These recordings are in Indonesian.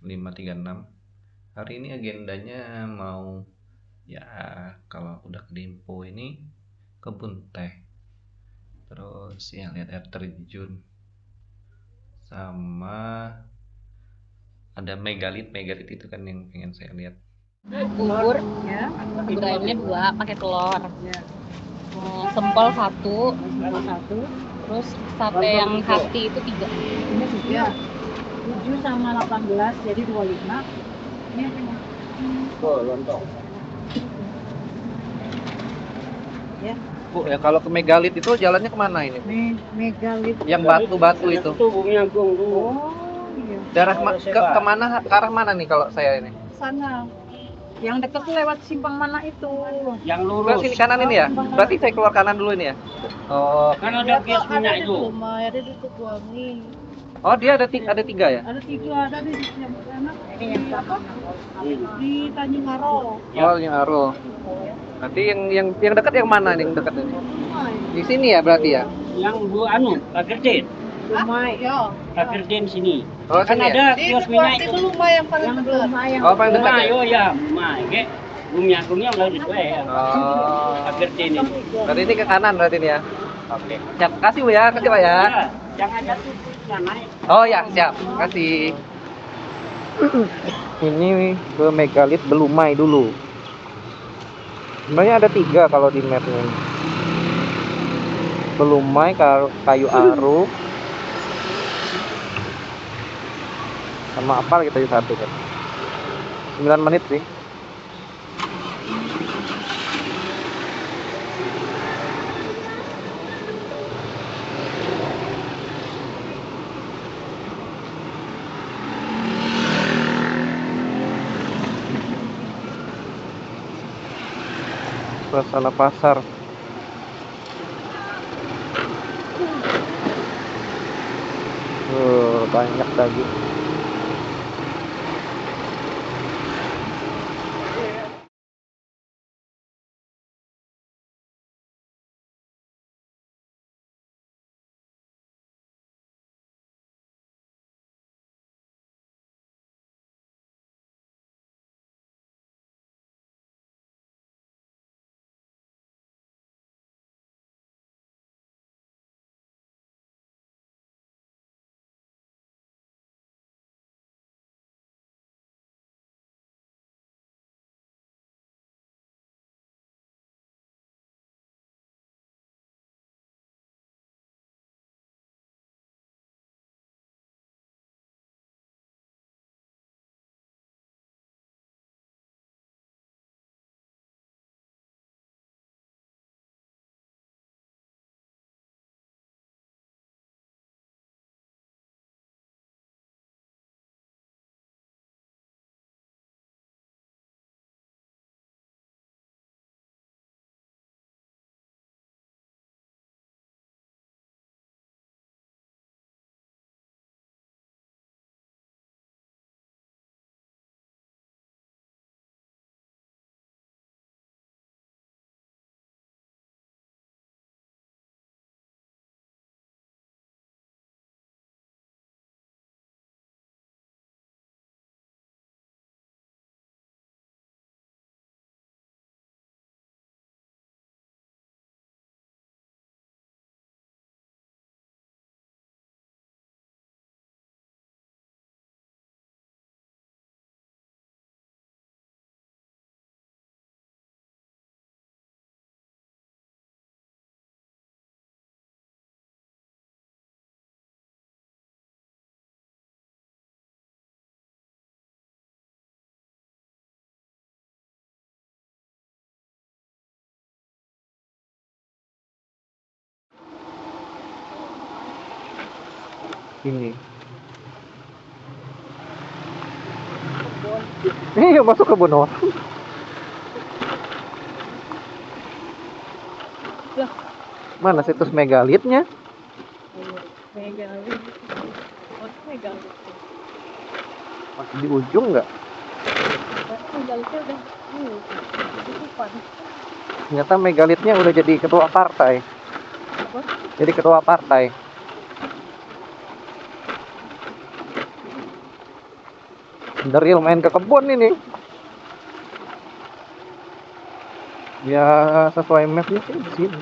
536. Hari ini agendanya mau ya kalau udah ke Dempo ini kebun teh. Terus ya lihat air terjun. Sama ada megalit itu kan yang pengen saya lihat. Bubur, ayamnya 2 pakai telur. Sempol 1, terus sate yang hati itu 3. Ini 7 sama 18 jadi 25. Ini apa ya? Lontong. Ya. Bu, ya kalau ke Megalit itu jalannya kemana ini? Megalit. Yang batu-batu itu. Itu Bumi Agung dulu. Oh, iya. Daerah kemana? Ke arah mana nih kalau saya ini? Sana. Yang dekat lewat simpang mana itu? Yang Ke lurus. sini kanan ini ya? Berarti saya keluar kanan dulu ini ya? Oh, Kan ada kios minyak itu. Ada di Tukuangi. oh dia ada 3 ya? Ada 3 ada di yang mana? Ini yang apa? Di Tanjung Aro. Oh, yang Aro. Nanti yang dekat yang mana nih yang dekat ini? Di sini ya berarti ya? Yang Bu Pagerden. Lumai, ya. Pagerden sini. Oh, Kan sini ya? ada kios minyak itu. Lumai yang paling dekat. Oh, paling dekat Rumah, ya? yo ya, rumah. Kayak Bumi Agungnya udah di sana ya. Oh, Pagerden itu. berarti ini ke kanan berarti ini ya? Oke. Siap, kasih Bu ya, kasih Pak ya. Ya, jangan jatuh sana. Oh ya, siap. Kasih. Ini ke Megalit Belumai dulu. Sebenarnya ada 3 kalau di map ini. Belumai, Kayu Aru, sama apa kita di satu kan? 9 menit sih. Suasana pasar. Banyak daging. Ini. Iya, masuk kebun orang. Mana situs megalitnya? Megalit. Oh, megalit. Masih di ujung nggak? Megalitnya udah tutupan. Ternyata megalitnya udah jadi ketua partai. Apa? Jadi ketua partai. Dari main ke kebun ini. Ya sesuai mapnya sih di sini.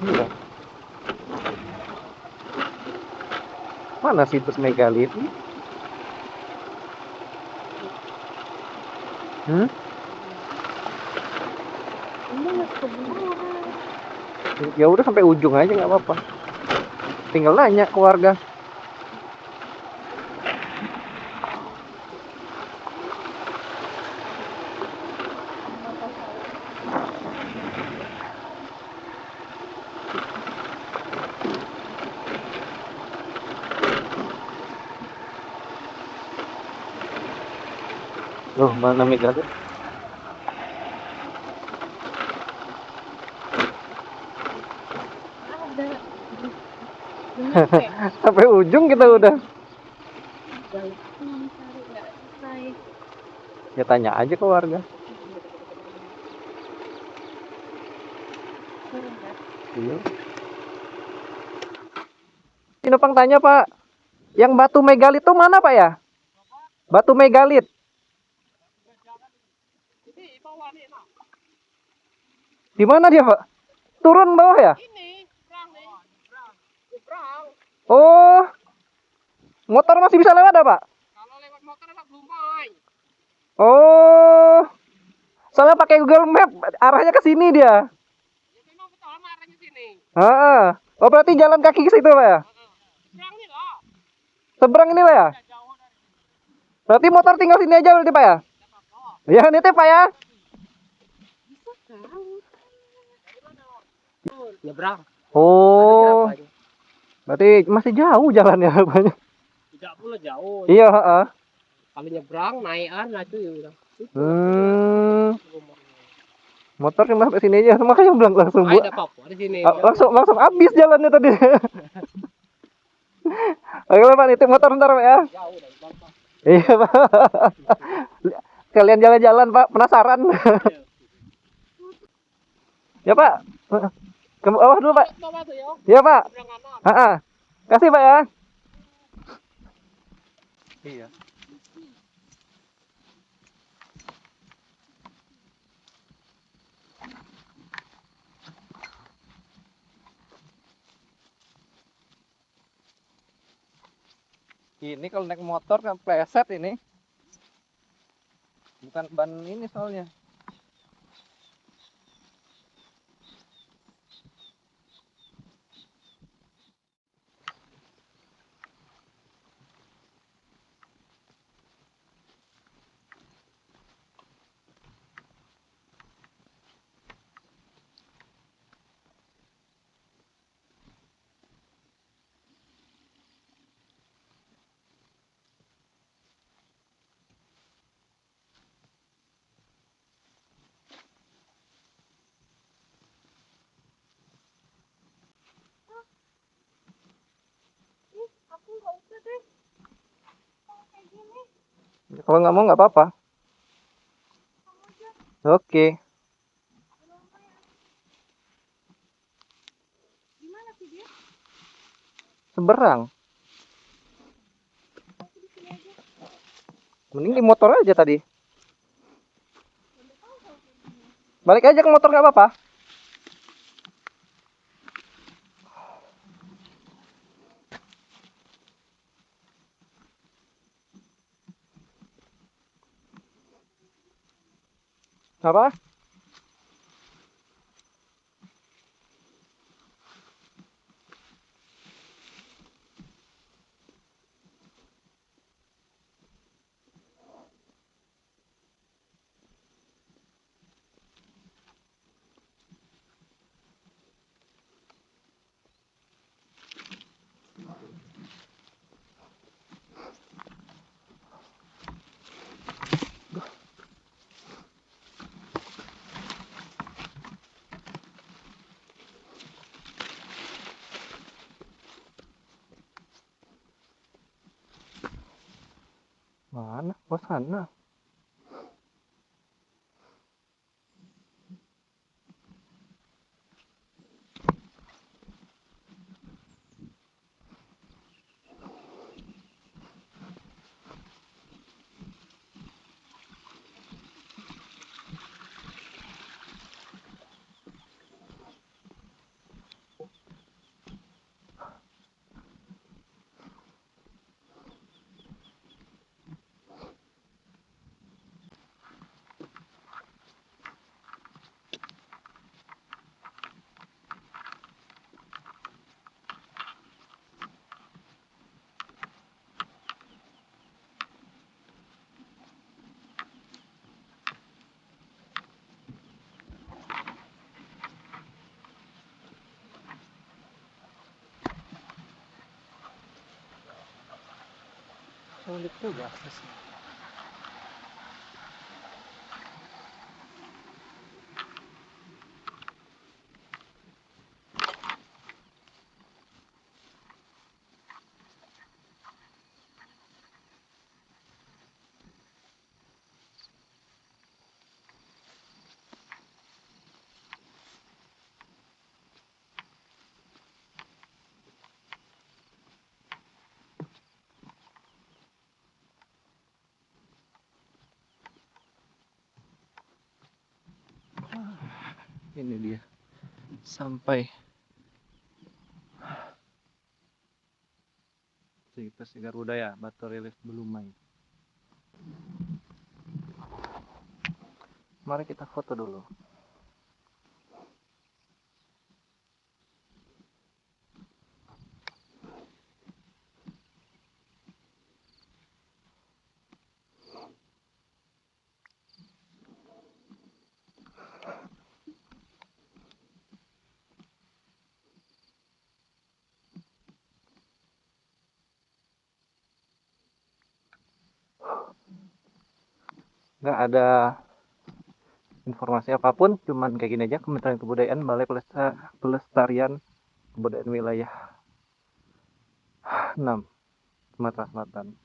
Iya. Mana situs megalit? Hmm? Ini masuk ke beneran. Ya udah sampai ujung aja nggak apa-apa. Tinggal nanya ke warga. Loh, mana megalit? Ada. Nyampe. Sampai ujung kita udah. Balik cari nggak selesai. Ya tanya aja ke warga. Iya. Ini numpang tanya Pak, yang batu megalit itu mana Pak ya? Batu megalit. Di mana dia Pak? Turun bawah ya? Oh, motor masih bisa lewat Pak? Kalau lewat motor enak Lumai. Oh, soalnya pakai Google Map arahnya ke sini dia. Ya memang betul arahnya sini. Ah, oh berarti jalan kaki ke situ Pak ya? Seberang nih loh. Seberang ini Pak ya? Jauh dari Berarti motor tinggal sini aja berarti Pak ya? Ya ini Pak ya? nyebrang. Oh, berarti masih jauh jalannya banyak. Tidak pula jauh. Iya, heeh. Kalau nyebrang naikan lah itu ya. Motor cuma sampai sini aja, makanya bilang langsung Ada apa di sini. langsung habis jalannya tadi. Oke Pak, nitip motor ntar Pak ya. Jauh dari Bangka. Iya Pak. Kalian jalan-jalan Pak, penasaran. Ya Pak. Ke bawah dulu Pak. Bawa tuh ya. Iya Pak. Seberang kanan. Heeh. Kasih Pak ya. Iya. Ini kalau naik motor kan pleset ini. Bukan ban ini soalnya. Aku nggak usah deh. Kalau kayak gini. Kalau nggak mau nggak apa-apa. Oke. Gimana sih dia? Seberang. Mending di motor aja tadi. Balik aja ke motor nggak apa-apa. Apa? Mana? Oh sana. Sulit juga. Ini dia sampai Situs Garuda ya, Batu Relief Belumai. Mari kita foto dulu. Nggak ada informasi apapun, cuman kayak gini aja. Kementerian Kebudayaan, Balai Pelestarian Kebudayaan Wilayah 6 Sumatera Selatan.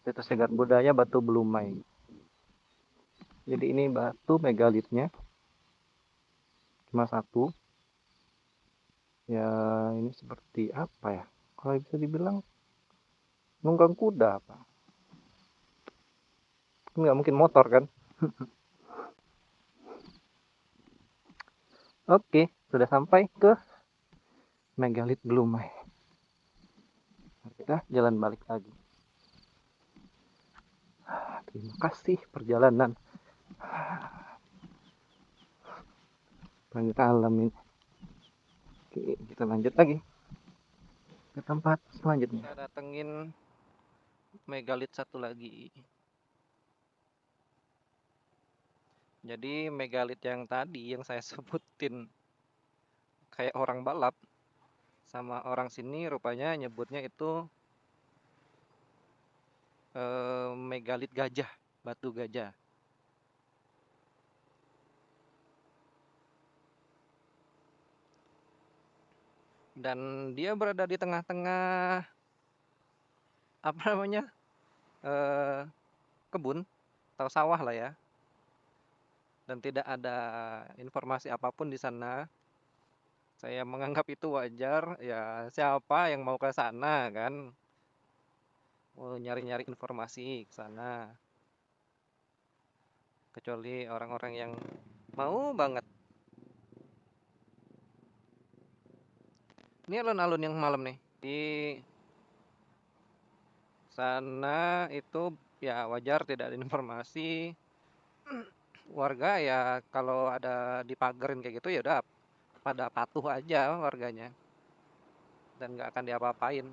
Situs cagar budaya Batu Belumai. Jadi ini batu megalitnya cuma satu. Ya ini seperti apa ya? Kalau bisa dibilang nunggang kuda apa? Nggak mungkin motor kan? Oke, sudah sampai ke megalit Belumai. Kita jalan balik lagi. Terima kasih perjalanan. Planet alam ini. Oke, kita lanjut lagi ke tempat selanjutnya. Kita datengin megalit satu lagi. Jadi megalit yang tadi yang saya sebutin kayak orang balap, sama orang sini rupanya nyebutnya itu megalit gajah, batu gajah. Dan dia berada di tengah-tengah apa namanya kebun atau sawah lah ya. Dan tidak ada informasi apapun di sana. Saya menganggap itu wajar. Ya siapa yang mau ke sana kan? Mau nyari-nyari informasi ke sana. Kecuali orang-orang yang mau banget. Ini alun-alun yang malam nih. Di sana itu ya wajar tidak ada informasi. Warga ya kalau ada dipagerin kayak gitu ya udah pada patuh aja warganya. Dan nggak akan diapa-apain.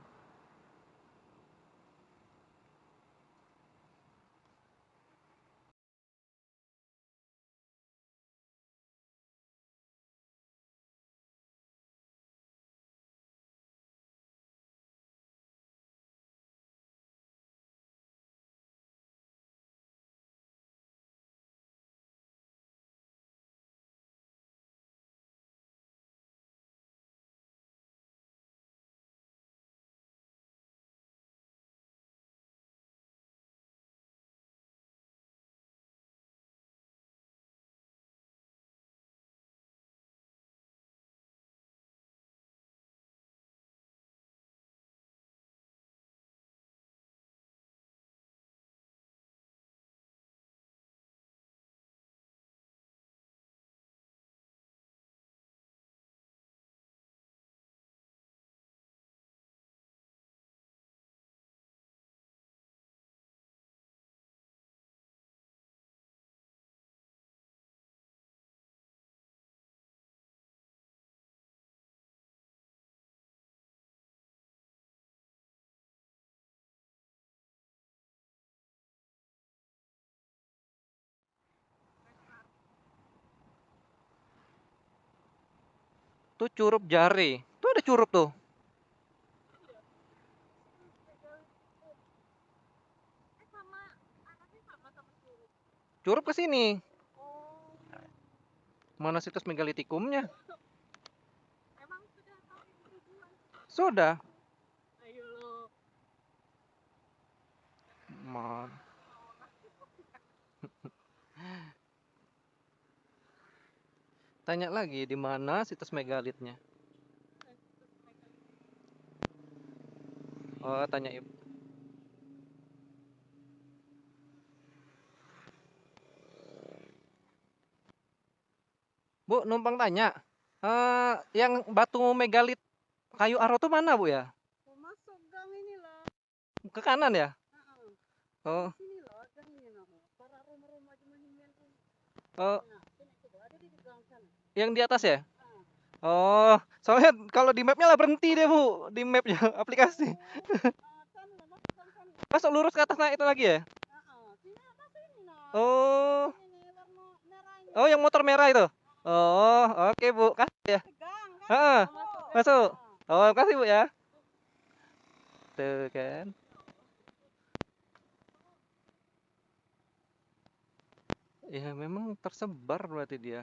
Tuh Curup Jari. Tuh ada curup tuh. Curup ke sini. Oh, Mana situs megalitikumnya? emang sudah sampai tujuan. Sudah. Ayo lo. Man. Tanya lagi di mana situs megalitnya. Oh, tanya ibu. Bu, numpang tanya. Yang batu megalit kayu aro tuh mana, Bu ya? Mau masuk gang ini lah. Ke kanan ya? Nah, Oh, sini lah gang ini nah. Para rumah-rumah cuma himpian ini. oh, Nah, sini coba ada di gang sana. yang di atas ya? Oh, soalnya kalau di mapnya lah berhenti deh, Bu. Di mapnya aplikasi. Sana lah masuk gang sana. Masuk lurus ke atas naik itu lagi ya? Sini apa sini nah. Oh, Ini warna merah ini. oh yang motor merah itu. Oh, oke, Bu. Kasih ya. Gang kan? Heeh, masuk. Nah. Oh, kasih, Bu ya. Tuh kan. Ya memang tersebar berarti dia.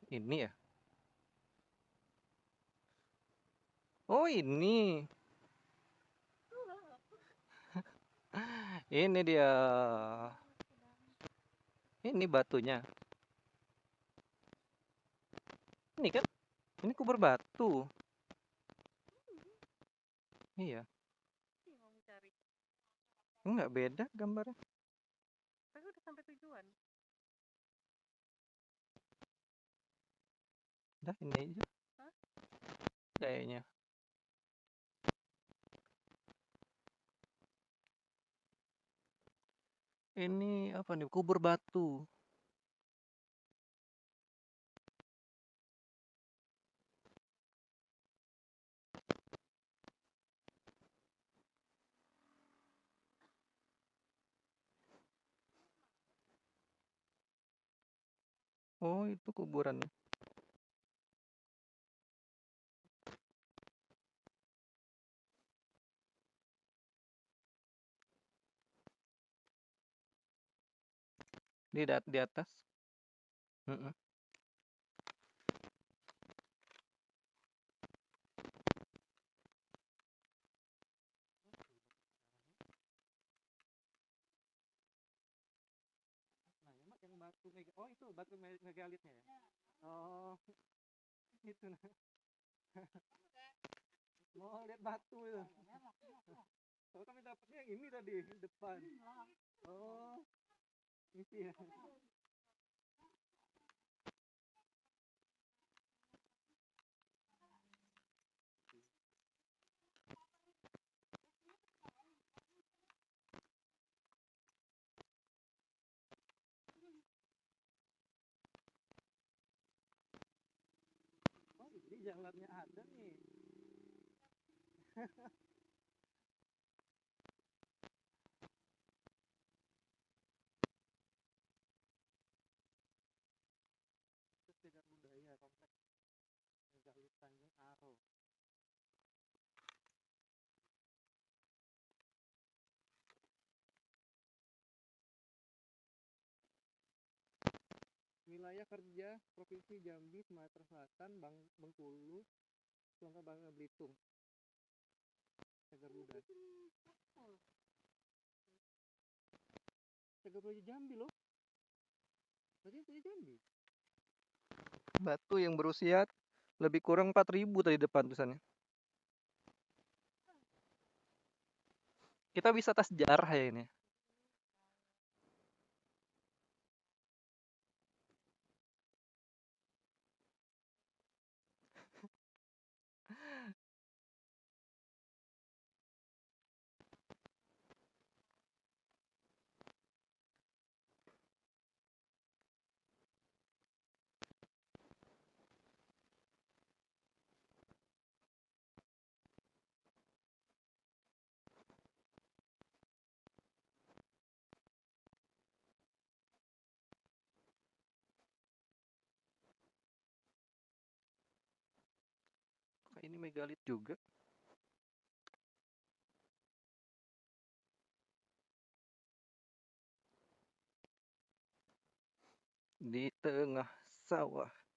Ini ya. Oh, ini. Ini dia. Ini batunya. Ini kan? Ini kubur batu. Iya. Mau mencari. Enggak beda gambarnya. Tapi udah sampai tujuan. Dah ini aja. Hah? Kayaknya. Ini apa nih? Kubur batu. Oh, itu kuburannya. Di atas. Mm-mm. Yang batu oh itu batu megalitnya ya? Oh, itu nah. Mau lihat batu itu. Oh, kami dapatnya yang ini tadi depan. Oh, ini ya. Oh, ini jalannya ada nih. Cagar budaya kompleks Megalit Tanjung Aro. Wilayah kerja Provinsi Jambi, Sumatera Selatan, Bengkulu, Bangka Belitung. Cagar budaya. Cagar budaya Jambi loh. Berarti itu Jambi. Batu yang berusia lebih kurang 4.000 tadi depan tulisannya. Kita bisa tes sejarah ya ini. Ini megalit juga. Di tengah sawah.